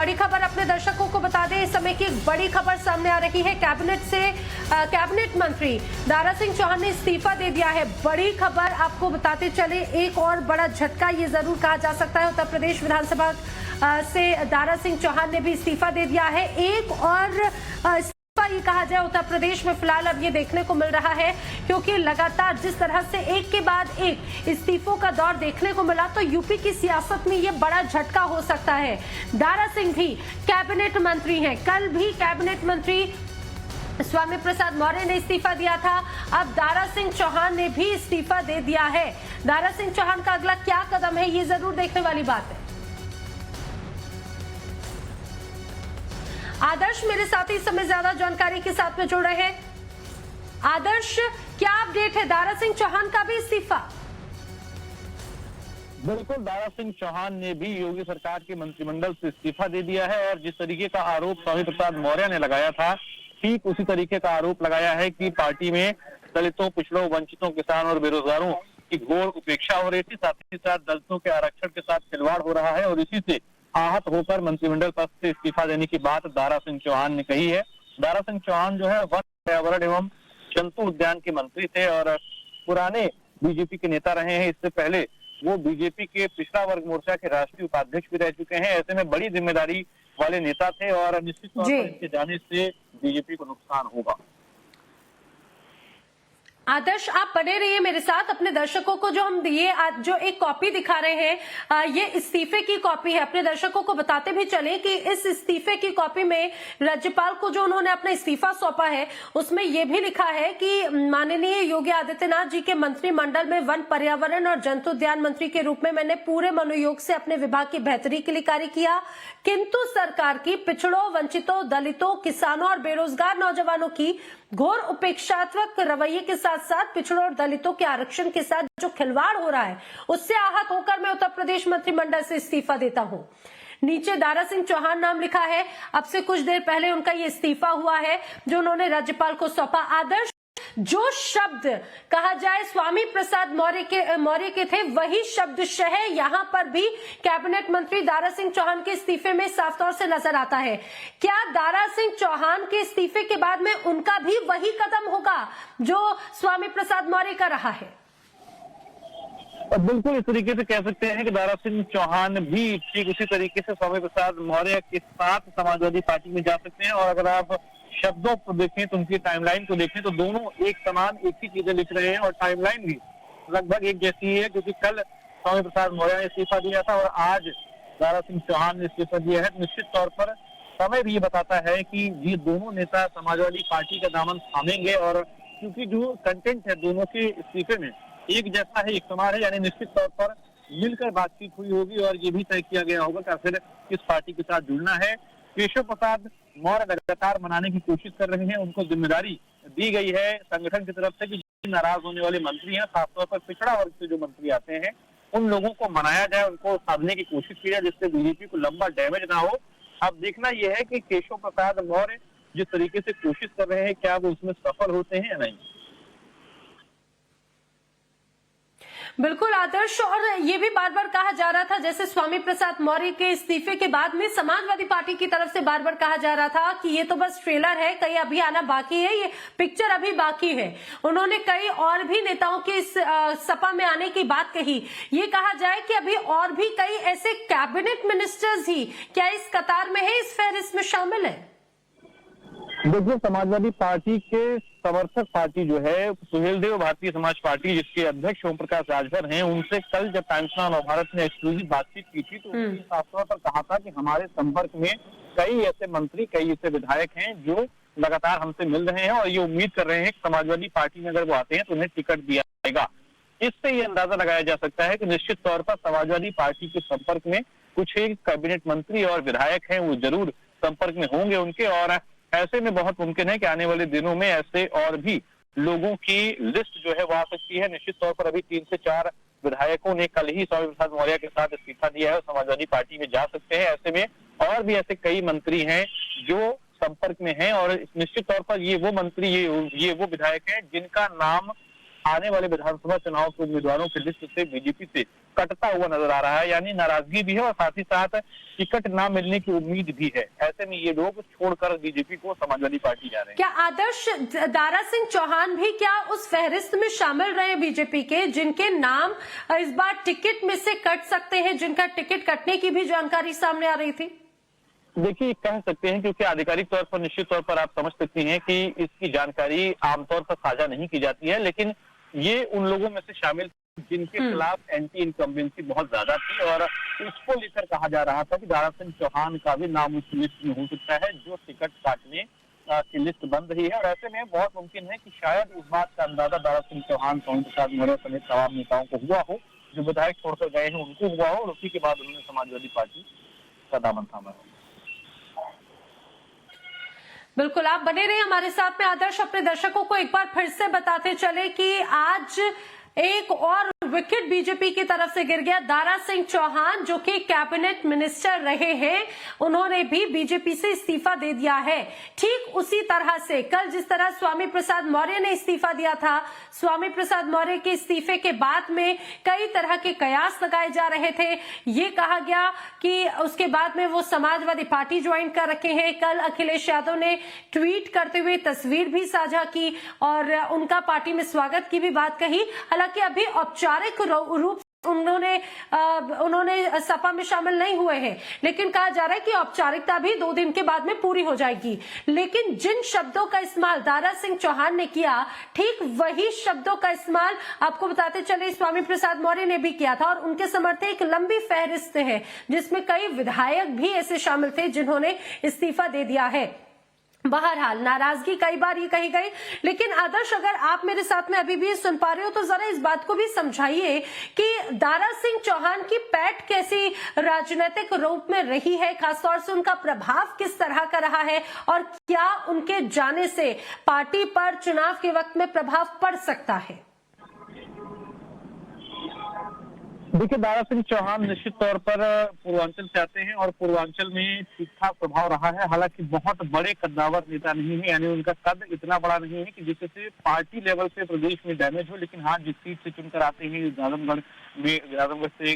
बड़ी खबर अपने दर्शकों को बता दें, इस समय की एक बड़ी खबर सामने आ रही है। कैबिनेट मंत्री दारा सिंह चौहान ने इस्तीफा दे दिया है। बड़ी खबर आपको बताते चले, एक और बड़ा झटका ये जरूर कहा जा सकता है। उत्तर प्रदेश विधानसभा से दारा सिंह चौहान ने भी इस्तीफा दे दिया है। एक और ये कहा जाए उत्तर प्रदेश में फिलहाल अब ये देखने को मिल रहा है, क्योंकि लगातार जिस तरह से एक के बाद एक इस्तीफों का दौर देखने को मिला, तो यूपी की सियासत में ये बड़ा झटका हो सकता है। दारा सिंह भी कैबिनेट मंत्री हैं। कल भी कैबिनेट मंत्री स्वामी प्रसाद मौर्य ने इस्तीफा दिया था। अब दारा सिंह चौहान ने भी इस्तीफा दे दिया है। दारा सिंह चौहान का अगला क्या कदम है, ये जरूर देखने वाली बात है। आदर्श मेरे साथ इस समय ज्यादा जानकारी के साथ में जुड़ रहे हैं। आदर्श, क्या अपडेट है? दारा सिंह चौहान का भी इस्तीफा? बिल्कुल, दारा सिंह चौहान ने भी योगी सरकार के मंत्रिमंडल से इस्तीफा दे दिया है और जिस तरीके का आरोप स्वामी प्रसाद मौर्य ने लगाया था, ठीक उसी तरीके का आरोप लगाया है कि पार्टी में दलितों, पिछड़ों, वंचितों, किसानों और बेरोजगारों की घोर उपेक्षा हो रही थी। साथ ही साथ दलितों के आरक्षण के साथ खिलवाड़ हो रहा है और इसी से आहत होकर मंत्रिमंडल पद से इस्तीफा देने की बात दारा सिंह चौहान ने कही है। दारा सिंह चौहान जो है वन, पर्यावरण एवं जंतु उद्यान के मंत्री थे और पुराने बीजेपी के नेता रहे हैं। इससे पहले वो बीजेपी के पिछड़ा वर्ग मोर्चा के राष्ट्रीय उपाध्यक्ष भी रह चुके हैं। ऐसे में बड़ी जिम्मेदारी वाले नेता थे और निश्चित तौर पर इनके जाने से बीजेपी को नुकसान होगा। आदर्श, आप बने रहिए मेरे साथ। अपने दर्शकों को जो हम ये जो एक कॉपी दिखा रहे हैं, ये इस्तीफे की कॉपी है। अपने दर्शकों को बताते भी चले कि इस इस्तीफे की कॉपी में राज्यपाल को जो उन्होंने अपना इस्तीफा सौंपा है, उसमें यह भी लिखा है कि माननीय योगी आदित्यनाथ जी के मंत्रिमंडल में वन, पर्यावरण और जंतु उद्यान मंत्री के रूप में मैंने पूरे मनोयोग से अपने विभाग की बेहतरी के लिए कार्य किया, किंतु सरकार की पिछड़ों, वंचितों, दलितों, किसानों और बेरोजगार नौजवानों की घोर उपेक्षात्मक रवैये के साथ साथ पिछड़ों और दलितों के आरक्षण के साथ जो खिलवाड़ हो रहा है, उससे आहत होकर मैं उत्तर प्रदेश मंत्रिमंडल से इस्तीफा देता हूं। नीचे दारा सिंह चौहान नाम लिखा है। अब से कुछ देर पहले उनका ये इस्तीफा हुआ है जो उन्होंने राज्यपाल को सौंपा। आदर्श, जो शब्द कहा जाए स्वामी प्रसाद मौर्य के थे, वही शब्दशः यहां पर भी कैबिनेट मंत्री दारा सिंह चौहान के इस्तीफे में साफ तौर से नजर आता है। क्या दारा सिंह चौहान के इस्तीफे के बाद में उनका भी वही कदम होगा जो स्वामी प्रसाद मौर्य का रहा है? बिल्कुल, इस तरीके से कह सकते हैं कि दारा सिंह चौहान भी ठीक उसी तरीके से स्वामी प्रसाद मौर्य के साथ समाजवादी पार्टी में जा सकते हैं। और अगर आप शब्दों को देखें तो उनकी टाइमलाइन को देखें तो दोनों एक समान एक ही चीजें लिख रहे हैं और टाइमलाइन भी लगभग एक जैसी है, क्योंकि कल स्वामी प्रसाद मौर्य ने इस्तीफा दिया था और आज दारा सिंह चौहान ने इस्तीफा दिया है। निश्चित तौर पर समय भी ये बताता है कि ये दोनों नेता समाजवादी पार्टी का दामन थामेंगे और क्योंकि जो कंटेंट है दोनों के इस्तीफे में एक जैसा है, एक समान है, यानी निश्चित तौर पर मिलकर बातचीत हुई होगी और ये भी तय किया गया होगा कि आखिर किस पार्टी के साथ जुड़ना है। केशव प्रसाद मौर्य लगातार मनाने की कोशिश कर रहे हैं। उनको जिम्मेदारी दी गई है संगठन की तरफ से कि जो नाराज होने वाले मंत्री हैं, खासतौर पर पिछड़ा वर्ग से जो मंत्री आते हैं, उन लोगों को मनाया जाए, उनको साधने की कोशिश की जाए जिससे बीजेपी को लंबा डैमेज ना हो। अब देखना यह है कि केशव प्रसाद मौर्य जिस तरीके से कोशिश कर रहे हैं, क्या वो उसमें सफल होते हैं या नहीं। बिल्कुल आदर्श, और ये भी बार बार कहा जा रहा था, जैसे स्वामी प्रसाद मौर्य के इस्तीफे के बाद में समाजवादी पार्टी की तरफ से बार बार कहा जा रहा था कि ये तो बस ट्रेलर है, कई अभी आना बाकी है, ये पिक्चर अभी बाकी है। उन्होंने कई और भी नेताओं के इस सपा में आने की बात कही। ये कहा जाए कि अभी और भी कई ऐसे कैबिनेट मिनिस्टर्स ही क्या इस कतार में है, इस फहरिस्त में शामिल है? देखिए, समाजवादी पार्टी के समर्थक पार्टी जो है सुहेलदेव भारतीय समाज पार्टी, जिसके अध्यक्ष ओम प्रकाश राजभर हैं, उनसे कल जब टाइम्स नाउ नवभारत ने एक्सक्लूसिव बातचीत की थी तो उन्होंने साफ तौर पर कहा था कि हमारे संपर्क में कई ऐसे मंत्री, कई ऐसे विधायक हैं जो लगातार हमसे मिल रहे हैं और ये उम्मीद कर रहे हैं कि समाजवादी पार्टी में अगर वो आते हैं तो उन्हें टिकट दिया जाएगा। इससे ये अंदाजा लगाया जा सकता है कि निश्चित तौर पर समाजवादी पार्टी के संपर्क में कुछ एक कैबिनेट मंत्री और विधायक हैं, वो जरूर संपर्क में होंगे उनके। और ऐसे में बहुत मुमकिन है कि आने वाले दिनों में ऐसे और भी लोगों की लिस्ट जो है वो आ सकती है। निश्चित तौर पर अभी 3 से 4 विधायकों ने कल ही स्वामी प्रसाद मौर्य के साथ इस्तीफा दिया है और समाजवादी पार्टी में जा सकते हैं। ऐसे में और भी ऐसे कई मंत्री हैं जो संपर्क में हैं और निश्चित तौर पर ये वो मंत्री, ये वो विधायक हैं जिनका नाम आने वाले विधानसभा चुनाव के उम्मीदवारों की लिस्ट से बीजेपी से कटता हुआ नजर आ रहा है। यानी नाराजगी भी है और साथ ही साथ टिकट ना मिलने की उम्मीद भी है। ऐसे में ये लोग छोड़कर बीजेपी को समाजवादी पार्टी जा रहे हैं। क्या आदर्श दारा सिंह चौहान भी क्या उस फहरिस्त में शामिल रहे बीजेपी के, जिनके नाम इस बार टिकट में से कट सकते हैं, जिनका टिकट कटने की भी जानकारी सामने आ रही थी? देखिए, कह सकते हैं क्योंकि आधिकारिक तौर पर निश्चित तौर पर आप समझ सकती हैं कि इसकी जानकारी आमतौर पर साझा नहीं की जाती है, लेकिन ये उन लोगों में से शामिल जिनके खिलाफ एंटी इनकम्बेंसी बहुत ज्यादा थी और उसको लेकर कहा जा रहा था कि दारा सिंह चौहान का भी नाम उस लिस्ट में हो सकता है जो टिकट काटने की लिस्ट बन रही है। और ऐसे में बहुत मुमकिन है कि शायद इस बात का अंदाजा दारा सिंह चौहान, स्वामी प्रसाद मौर्य समेत तमाम नेताओं को हुआ हो, जो विधायक छोड़कर गए हैं उनको हुआ हो, और उसी के बाद उन्होंने समाजवादी पार्टी का दामन थामा है। बिल्कुल, आप बने रहिए हमारे साथ में। आदर्श, अपने दर्शकों को एक बार फिर से बताते चले कि आज एक और विकेट बीजेपी की तरफ से गिर गया। दारा सिंह चौहान जो कि कैबिनेट मिनिस्टर रहे हैं, उन्होंने भी बीजेपी से इस्तीफा दे दिया है। ठीक उसी तरह से कल जिस तरह स्वामी प्रसाद मौर्य ने इस्तीफा दिया था, स्वामी प्रसाद मौर्य के इस्तीफे के बाद में कई तरह के कयास लगाए जा रहे थे। ये कहा गया कि उसके बाद में वो समाजवादी पार्टी ज्वाइन कर रखे हैं। कल अखिलेश यादव ने ट्वीट करते हुए तस्वीर भी साझा की और उनका पार्टी में स्वागत की भी बात कही। हालांकि अभी औपचारिक रूप उन्होंने सपा में शामिल नहीं हुए हैं, लेकिन कहा जा रहा है कि औपचारिकता भी 2 दिन के बाद में पूरी हो जाएगी। लेकिन जिन शब्दों का इस्तेमाल दारा सिंह चौहान ने किया, ठीक वही शब्दों का इस्तेमाल आपको बताते चले स्वामी प्रसाद मौर्य ने भी किया था। और उनके समर्थक एक लंबी फहरिस्त है जिसमें कई विधायक भी ऐसे शामिल थे जिन्होंने इस्तीफा दे दिया है। बहरहाल नाराजगी कई बार ये कही गई, लेकिन आदर्श, अगर आप मेरे साथ में अभी भी सुन पा रहे हो तो जरा इस बात को भी समझाइए कि दारा सिंह चौहान की पैठ कैसी राजनीतिक रूप में रही है, खासतौर से उनका प्रभाव किस तरह का रहा है और क्या उनके जाने से पार्टी पर चुनाव के वक्त में प्रभाव पड़ सकता है? देखिए, दारा सिंह चौहान निश्चित तौर पर पूर्वांचल से आते हैं और पूर्वांचल में ठीक ठाक प्रभाव रहा है। हालांकि बहुत बड़े कद्दावर नेता नहीं है, यानी उनका कद इतना बड़ा नहीं है कि जिससे पार्टी लेवल से प्रदेश में डैमेज हो। लेकिन हाँ, जिस सीट से चुनकर आते हैं, आजमगढ़ से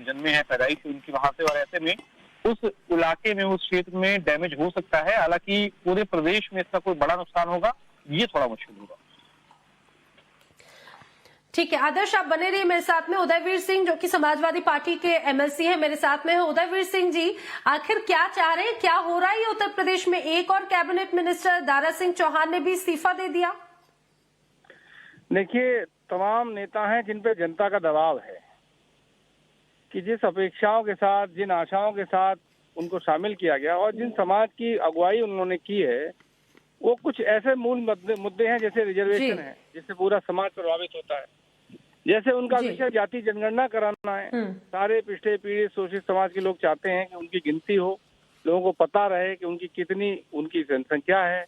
जन्मे हैं, पैदाइश उनकी वहां से, और ऐसे में उस इलाके में, उस क्षेत्र में डैमेज हो सकता है। हालांकि पूरे प्रदेश में इसका कोई बड़ा नुकसान होगा, ये थोड़ा मुश्किल होगा। ठीक है आदर्श, आप बने रहिए मेरे साथ में। उदयवीर सिंह जो कि समाजवादी पार्टी के एमएलसी हैं, मेरे साथ में है। उदयवीर सिंह जी, आखिर क्या चाह रहे हैं, क्या हो रहा है उत्तर प्रदेश में? एक और कैबिनेट मिनिस्टर दारा सिंह चौहान ने भी इस्तीफा दे दिया। देखिए, तमाम नेता हैं जिन पे जनता का दबाव है कि जिस अपेक्षाओं के साथ, जिन आशाओं के साथ उनको शामिल किया गया और जिन समाज की अगुवाई उन्होंने की है, वो कुछ ऐसे मूल मुद्दे हैं जैसे रिजर्वेशन है, जिससे पूरा समाज प्रभावित होता है। जैसे उनका विषय जाति जनगणना कराना है। सारे पिछड़े पीड़ित शोषित समाज के लोग चाहते हैं कि उनकी गिनती हो, लोगों को पता रहे कि उनकी जनसंख्या है,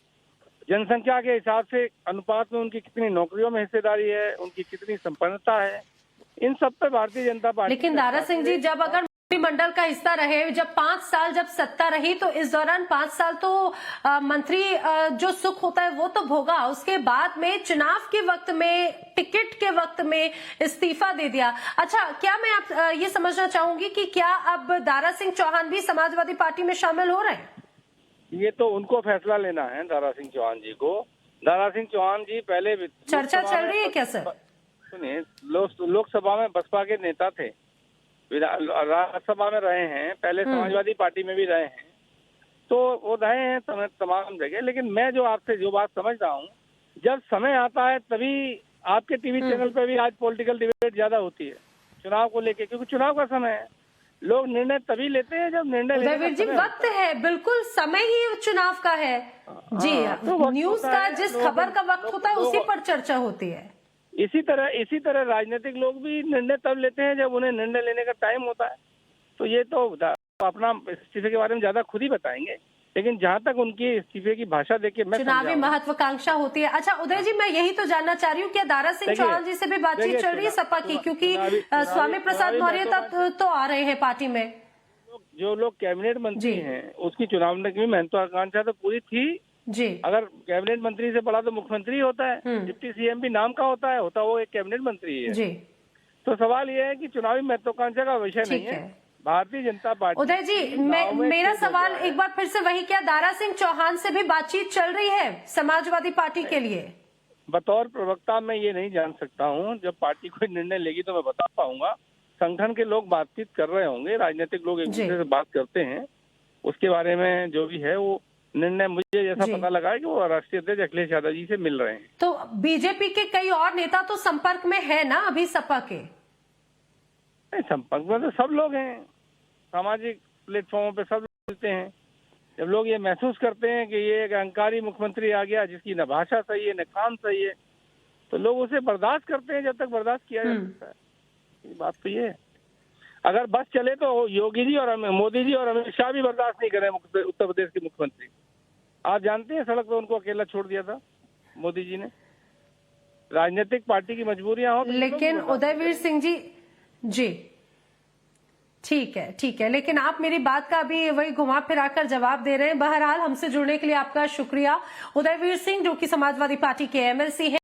जनसंख्या के हिसाब से अनुपात में उनकी कितनी नौकरियों में हिस्सेदारी है, उनकी कितनी संपन्नता है। इन सब पे भारतीय जनता पार्टी। लेकिन दारा सिंह जी, जब अगर मंत्रिमंडल का हिस्सा रहे, जब 5 साल जब सत्ता रही, तो इस दौरान 5 साल तो मंत्री जो सुख होता है वो तो भोगा, उसके बाद में चुनाव के वक्त में, टिकट के वक्त में इस्तीफा दे दिया। अच्छा, क्या मैं आप ये समझना चाहूंगी कि क्या अब दारा सिंह चौहान भी समाजवादी पार्टी में शामिल हो रहे हैं? ये तो उनको फैसला लेना है दारा सिंह चौहान जी को। दारा सिंह चौहान जी पहले चर्चा चल रही है क्या सर? सुनिए, लोकसभा में बसपा के नेता थे, राज्यसभा में रहे हैं, पहले समाजवादी पार्टी में भी रहे हैं, तो वो रहे हैं तमाम जगह। लेकिन मैं जो आपसे जो बात समझ रहा हूँ, जब समय आता है तभी आपके टीवी चैनल पे भी आज पॉलिटिकल डिबेट ज्यादा होती है चुनाव को लेके, क्योंकि चुनाव का समय है। लोग निर्णय तभी लेते हैं जब निर्णय जी वक्त है, बिल्कुल समय ही चुनाव का है जी। तो न्यूज का जिस खबर का वक्त होता है उसी पर चर्चा होती है। इसी तरह राजनीतिक लोग भी निर्णय तब लेते हैं जब उन्हें निर्णय लेने का टाइम होता है। तो ये तो अपना इस्तीफे के बारे में ज्यादा खुद ही बताएंगे, लेकिन जहां तक उनकी इस्तीफे की भाषा देखिए, मैं चुनावी महत्वाकांक्षा होती है। अच्छा उदय जी, मैं यही तो जानना चाह रही हूँ, क्या दारा सिंह चौहान जी से भी बातचीत चल रही है सपा की? क्योंकि स्वामी प्रसाद मौर्य तब तो आ रहे हैं पार्टी में। जो लोग कैबिनेट मंत्री हैं, उसकी चुनाव की महत्वाकांक्षा तो पूरी थी जी। अगर कैबिनेट मंत्री से बड़ा तो मुख्यमंत्री होता है, डिप्टी सीएम भी नाम का होता है वो एक कैबिनेट मंत्री ही है। जी। तो सवाल ये है कि चुनावी महत्वाकांक्षा का विषय नहीं ठीक है। है भारतीय जनता पार्टी उदय जी, मेरा सवाल एक बार फिर से वही, क्या दारा सिंह चौहान से भी बातचीत चल रही है समाजवादी पार्टी के लिए? बतौर प्रवक्ता मैं ये नहीं जान सकता हूँ, जब पार्टी कोई निर्णय लेगी तो मैं बता पाऊंगा। संगठन के लोग बातचीत कर रहे होंगे, राजनीतिक लोग एक दूसरे से बात करते हैं, उसके बारे में जो भी है वो निर्णय मुझे जैसा पता लगा है कि वो राष्ट्रीय अध्यक्ष अखिलेश यादव जी से मिल रहे हैं। तो बीजेपी के कई और नेता तो संपर्क में है ना अभी सपा के? संपर्क में तो सब लोग हैं, सामाजिक प्लेटफॉर्मों पे सब मिलते हैं। जब लोग ये महसूस करते हैं कि ये एक अहंकारी मुख्यमंत्री आ गया जिसकी न भाषा सही है न काम सही है, तो लोग उसे बर्दाश्त करते हैं जब तक बर्दाश्त किया जा सकता है। ये बात तो ये है, अगर बस चले तो योगी जी और मोदी जी और अमित शाह भी बर्दाश्त नहीं करें उत्तर प्रदेश के मुख्यमंत्री। आप जानते हैं सड़क पर उनको अकेला छोड़ दिया था मोदी जी ने। राजनीतिक पार्टी की मजबूरियां हो, लेकिन उदयवीर सिंह जी ठीक है, लेकिन आप मेरी बात का अभी वही घुमा फिरा कर जवाब दे रहे हैं। बहरहाल हमसे जुड़ने के लिए आपका शुक्रिया। उदयवीर सिंह जो कि समाजवादी पार्टी के एमएलसी हैं।